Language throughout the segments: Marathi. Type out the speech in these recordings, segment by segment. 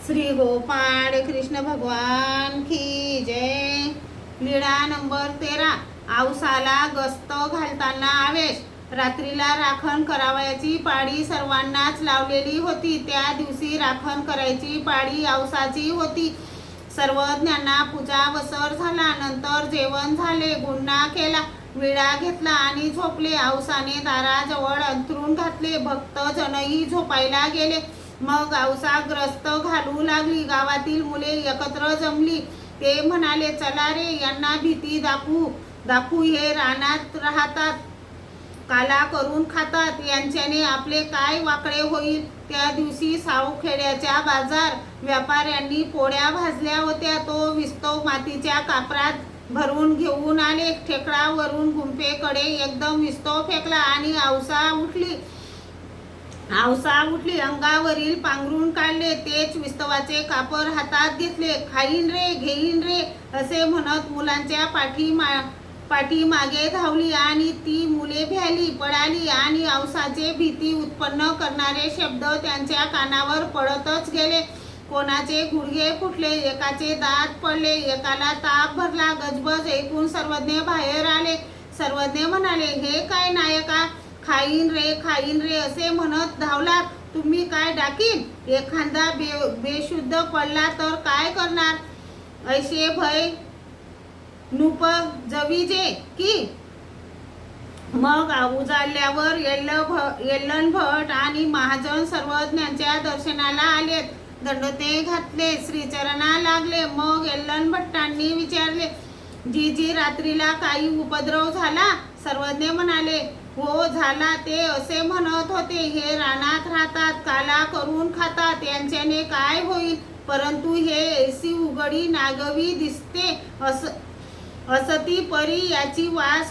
श्री गोपाळ कृष्ण भगवान की जय। लीळा नंबर 13। औसाला गस्त घालताना आवेश। रात्रीला राखण करावयाची पाळी सर्वांनाच लावलेली होती। त्या दिवशी राखण करायची पाळी औसाची होती। सर्वज्ञांना पूजा वसर झाला। नंतर जेवण झाले, गुन्हा केला, विडा घेतला आणि झोपले। औसाने दाराजवळ अंथरूण घातले, भक्तजनही झोपायला गेले। मग औसा ग्रस्त घालू लागली। गावातील मुले एकत्र जमली। ते म्हणाले, चला रे, यांना भीती दाखवू. हे रानात राहतात, काला करून खातात, यांच्याने आपले काय वाकडे होईल. त्या दिवशी सावखेड्याच्या बाजार व्यापाऱ्यांनी पोळ्या भाजल्या होत्या. तो विस्तव मातीच्या कापरात भरून घेऊन आले। ठेकडावरून गुंफेकडे एकदम विस्तव फेकला आणि औसा उठली, अंगावरील पांघरून काढले, तेच विस्तवाचे कापर हातात घेतले. खाईन रे, घेईन रे असे म्हणत मुलांच्या पाठीमागे धावली आणि ती मुले भ्याली, पळाली आणि औसाचे भीती उत्पन्न करणारे शब्द त्यांच्या कानावर पडतच गेले. कोणाचे गुडघे फुटले, एकाचे दात पडले, एकाला ताप भरला. गजबज ऐकून सर्वज्ञ बाहेर आले. सर्वज्ञ म्हणाले, हे काय नायका, खाईन रे असे म्हणत धावलात. तुम्ही काय डाकीन? एखादा बेशुद्ध पडला तर काय करणार? ऐसे भय नुपजविजे की? मग उजाडल्यावर येल्लन भट आणि महाजन सर्वज्ञांच्या दर्शनाला आलेत. दंडोते घातले, श्रीचरणा लागले. मग येल्लन भट्टांनी विचारले, जी रात्रीला काही उपद्रव झाला? सर्वज्ञ म्हणाले, हो झाला. ते असे म्हणत होते, हे रानात राहतात, काला करून खातात, यांच्याने काय होईल. परंतु हे ऐसी उघडी नागवी दिसते, असती परी याची वास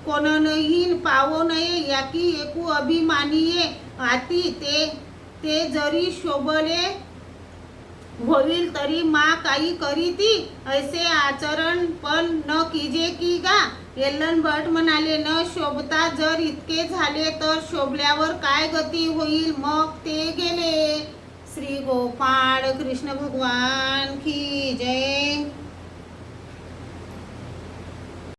कोणनही पावो नये. याकी एकू अभिमानीये आती, ते जरी शोभले होईल तरी मा काही करीती. ऐसे आचरण पण न कीजे की गा? येल्लन भट म्हणाले, न शोभता जर इतके झाले तर शोभल्यावर काय गती होईल. मग ते गेले. श्री गोपाळ कृष्ण भगवान की जय।